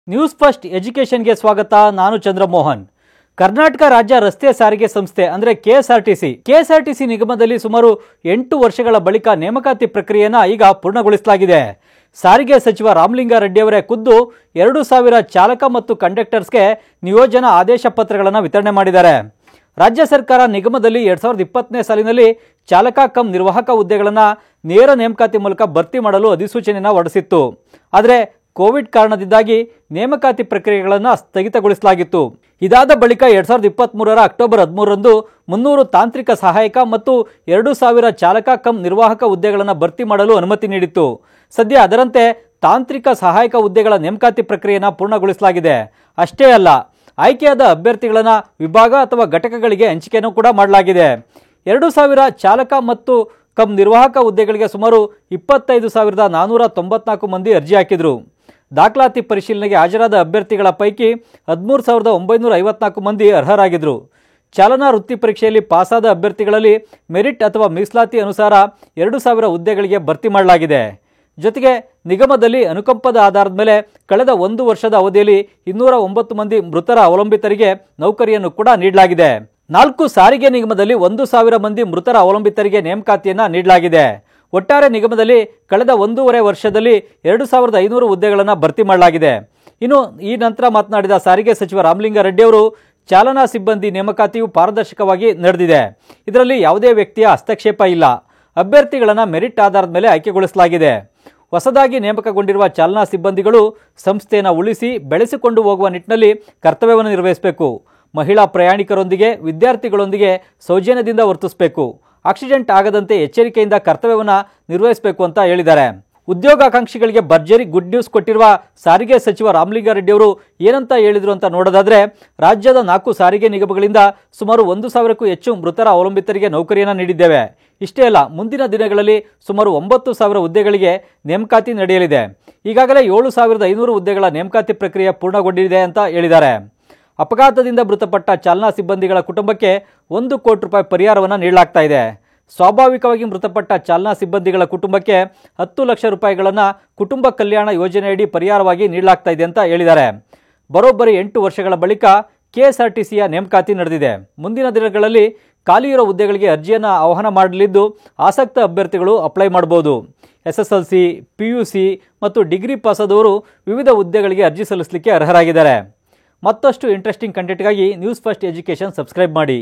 News first ಎಜುಕೇಷನ್ಗೆ ಸ್ವಾಗತ. ನಾನು ಚಂದ್ರಮೋಹನ್. ಕರ್ನಾಟಕ ರಾಜ್ಯ ರಸ್ತೆ ಸಾರಿಗೆ ಸಂಸ್ಥೆ ಅಂದರೆ ಕೆಎಸ್ಆರ್ಟಿಸಿ ನಿಗಮದಲ್ಲಿ ಸುಮಾರು 8 ವರ್ಷಗಳ ಬಳಿಕ ನೇಮಕಾತಿ ಪ್ರಕ್ರಿಯೆಯನ್ನು ಈಗ ಪೂರ್ಣಗೊಳಿಸಲಾಗಿದೆ. ಸಾರಿಗೆ ಸಚಿವ ರಾಮಲಿಂಗಾರೆಡ್ಡಿಯವರೇ ಖುದ್ದು 2000 ಚಾಲಕ ಮತ್ತು ಕಂಡಕ್ಟರ್ಸ್ಗೆ ನಿಯೋಜನಾ ಆದೇಶ ಪತ್ರಗಳನ್ನು ವಿತರಣೆ ಮಾಡಿದ್ದಾರೆ. ರಾಜ್ಯ ಸರ್ಕಾರ ನಿಗಮದಲ್ಲಿ 2020ನೇ ಸಾಲಿನಲ್ಲಿ ಚಾಲಕ ಕಮ್ ನಿರ್ವಾಹಕ ಹುದ್ದೆಗಳನ್ನು ನೇರ ನೇಮಕಾತಿ ಮೂಲಕ ಭರ್ತಿ ಮಾಡಲು ಅಧಿಸೂಚನೆಯನ್ನು ಹೊರಡಿಸಿತ್ತು. ಆದರೆ ಕೋವಿಡ್ ಕಾರಣದಿಂದಾಗಿ ನೇಮಕಾತಿ ಪ್ರಕ್ರಿಯೆಗಳನ್ನು ಸ್ಥಗಿತಗೊಳಿಸಲಾಗಿತ್ತು. ಇದಾದ ಬಳಿಕ 2023ರ ಅಕ್ಟೋಬರ್ 13ರಂದು 300 ತಾಂತ್ರಿಕ ಸಹಾಯಕ ಮತ್ತು 2000 ಚಾಲಕ ಕಮ್ ನಿರ್ವಾಹಕ ಹುದ್ದೆಗಳನ್ನು ಭರ್ತಿ ಮಾಡಲು ಅನುಮತಿ ನೀಡಿತ್ತು. ಸದ್ಯ ಅದರಂತೆ ತಾಂತ್ರಿಕ ಸಹಾಯಕ ಹುದ್ದೆಗಳ ನೇಮಕಾತಿ ಪ್ರಕ್ರಿಯೆಯನ್ನು ಪೂರ್ಣಗೊಳಿಸಲಾಗಿದೆ. ಅಷ್ಟೇ ಅಲ್ಲ, ಆಯ್ಕೆಯಾದ ಅಭ್ಯರ್ಥಿಗಳನ್ನು ವಿಭಾಗ ಅಥವಾ ಘಟಕಗಳಿಗೆ ಹಂಚಿಕೆಯನ್ನು ಕೂಡ ಮಾಡಲಾಗಿದೆ. 2000 ಚಾಲಕ ಮತ್ತು ಕಮ್ ನಿರ್ವಾಹಕ ಹುದ್ದೆಗಳಿಗೆ ಸುಮಾರು 25,494 ಮಂದಿ ಅರ್ಜಿ ಹಾಕಿದರು. ದಾಖಲಾತಿ ಪರಿಶೀಲನೆಗೆ ಹಾಜರಾದ ಅಭ್ಯರ್ಥಿಗಳ ಪೈಕಿ 13,954 ಮಂದಿ ಅರ್ಹರಾಗಿದ್ದರು. ಚಾಲನಾ ವೃತ್ತಿ ಪರೀಕ್ಷೆಯಲ್ಲಿ ಪಾಸಾದ ಅಭ್ಯರ್ಥಿಗಳಲ್ಲಿ ಮೆರಿಟ್ ಅಥವಾ ಮೀಸಲಾತಿ ಅನುಸಾರ 2,000 ಹುದ್ದೆಗಳಿಗೆ ಭರ್ತಿ ಮಾಡಲಾಗಿದೆ. ಜೊತೆಗೆ ನಿಗಮದಲ್ಲಿ ಅನುಕಂಪದ ಆಧಾರದ ಮೇಲೆ ಕಳೆದ 1 ವರ್ಷದ ಅವಧಿಯಲ್ಲಿ 209 ಮಂದಿ ಮೃತರ ಅವಲಂಬಿತರಿಗೆ ನೌಕರಿಯನ್ನು ಕೂಡ ನೀಡಲಾಗಿದೆ. 4 ಸಾರಿಗೆ ನಿಗಮದಲ್ಲಿ 1,000 ಮಂದಿ ಮೃತರ ಅವಲಂಬಿತರಿಗೆ ನೇಮಕಾತಿಯನ್ನು ನೀಡಲಾಗಿದೆ. ಒಟ್ಟಾರೆ ನಿಗಮದಲ್ಲಿ ಕಳೆದ 1.5 ವರ್ಷದಲ್ಲಿ 2,500 ಹುದ್ದೆಗಳನ್ನು ಭರ್ತಿ ಮಾಡಲಾಗಿದೆ. ಇನ್ನು ಈ ನಂತರ ಮಾತನಾಡಿದ ಸಾರಿಗೆ ಸಚಿವ ರಾಮಲಿಂಗಾರೆಡ್ಡಿ ಅವರು, ಚಾಲನಾ ಸಿಬ್ಬಂದಿ ನೇಮಕಾತಿಯು ಪಾರದರ್ಶಕವಾಗಿ ನಡೆದಿದೆ. ಇದರಲ್ಲಿ ಯಾವುದೇ ವ್ಯಕ್ತಿಯ ಹಸ್ತಕ್ಷೇಪ ಇಲ್ಲ. ಅಭ್ಯರ್ಥಿಗಳನ್ನು ಮೆರಿಟ್ ಆಧಾರದ ಮೇಲೆ ಆಯ್ಕೆಗೊಳಿಸಲಾಗಿದೆ. ಹೊಸದಾಗಿ ನೇಮಕಗೊಂಡಿರುವ ಚಾಲನಾ ಸಿಬ್ಬಂದಿಗಳು ಸಂಸ್ಥೆಯನ್ನು ಉಳಿಸಿ ಬೆಳೆಸಿಕೊಂಡು ಹೋಗುವ ನಿಟ್ಟಿನಲ್ಲಿ ಕರ್ತವ್ಯವನ್ನು ನಿರ್ವಹಿಸಬೇಕು. ಮಹಿಳಾ ಪ್ರಯಾಣಿಕರೊಂದಿಗೆ ವಿದ್ಯಾರ್ಥಿಗಳೊಂದಿಗೆ ಸೌಜನ್ಯದಿಂದ ವರ್ತಿಸಬೇಕು. ಆಕ್ಸಿಡೆಂಟ್ ಆಗದಂತೆ ಎಚ್ಚರಿಕೆಯಿಂದ ಕರ್ತವ್ಯವನ್ನು ನಿರ್ವಹಿಸಬೇಕು ಅಂತ ಹೇಳಿದ್ದಾರೆ. ಉದ್ಯೋಗಾಕಾಂಕ್ಷಿಗಳಿಗೆ ಭರ್ಜರಿ ಗುಡ್ ನ್ಯೂಸ್ ಕೊಟ್ಟಿರುವ ಸಾರಿಗೆ ಸಚಿವ ರಾಮಲಿಂಗಾರೆಡ್ಡಿ ಅವರು ಏನಂತ ಹೇಳಿದ್ರು ಅಂತ ನೋಡೋದಾದ್ರೆ, ರಾಜ್ಯದ 4 ಸಾರಿಗೆ ನಿಗಮಗಳಿಂದ ಸುಮಾರು 1,000ಕ್ಕೂ ಹೆಚ್ಚು ಮೃತರ ಅವಲಂಬಿತರಿಗೆ ನೌಕರಿಯನ್ನು ನೀಡಿದ್ದೇವೆ. ಇಷ್ಟೇ ಅಲ್ಲ, ಮುಂದಿನ ದಿನಗಳಲ್ಲಿ ಸುಮಾರು 9,000 ಹುದ್ದೆಗಳಿಗೆ ನೇಮಕಾತಿ ನಡೆಯಲಿದೆ. ಈಗಾಗಲೇ 7,500 ಹುದ್ದೆಗಳ ನೇಮಕಾತಿ ಪ್ರಕ್ರಿಯೆ ಪೂರ್ಣಗೊಂಡಿದೆ ಅಂತ ಹೇಳಿದ್ದಾರೆ. ಅಪಘಾತದಿಂದ ಮೃತಪಟ್ಟ ಚಾಲನಾ ಸಿಬ್ಬಂದಿಗಳ ಕುಟುಂಬಕ್ಕೆ 1 ಕೋಟಿ ರೂಪಾಯಿ ಪರಿಹಾರವನ್ನು ನೀಡಲಾಗ್ತಾ ಇದೆ. ಸ್ವಾಭಾವಿಕವಾಗಿ ಮೃತಪಟ್ಟ ಚಾಲನಾ ಸಿಬ್ಬಂದಿಗಳ ಕುಟುಂಬಕ್ಕೆ 10 ಲಕ್ಷ ರೂಪಾಯಿಗಳನ್ನು ಕುಟುಂಬ ಕಲ್ಯಾಣ ಯೋಜನೆಯಡಿ ಪರಿಹಾರವಾಗಿ ನೀಡಲಾಗ್ತಾ ಇದೆ ಅಂತ ಹೇಳಿದ್ದಾರೆ. ಬರೋಬ್ಬರಿ 8 ವರ್ಷಗಳ ಬಳಿಕ ಕೆಎಸ್ಆರ್ಟಿಸಿಯ ನೇಮಕಾತಿ ನಡೆದಿದೆ. ಮುಂದಿನ ದಿನಗಳಲ್ಲಿ ಖಾಲಿ ಇರೋ ಹುದ್ದೆಗಳಿಗೆ ಅರ್ಜಿಯನ್ನು ಆಹ್ವಾನ ಮಾಡಲಿದ್ದು, ಆಸಕ್ತ ಅಭ್ಯರ್ಥಿಗಳು ಅಪ್ಲೈ ಮಾಡಬಹುದು. SSLC, PUC ಮತ್ತು ಡಿಗ್ರಿ ಪಾಸಾದವರು ವಿವಿಧ ಹುದ್ದೆಗಳಿಗೆ ಅರ್ಜಿ ಸಲ್ಲಿಸಲಿಕ್ಕೆ ಅರ್ಹರಾಗಿದ್ದಾರೆ. ಮತ್ತಷ್ಟು ಇಂಟ್ರೆಸ್ಟಿಂಗ್ ಕಂಟೆಂಟ್ಗಾಗಿ ನ್ಯೂಸ್ ಫಸ್ಟ್ ಎಜುಕೇಷನ್ ಸಬ್ಸ್ಕ್ರೈಬ್ ಮಾಡಿ.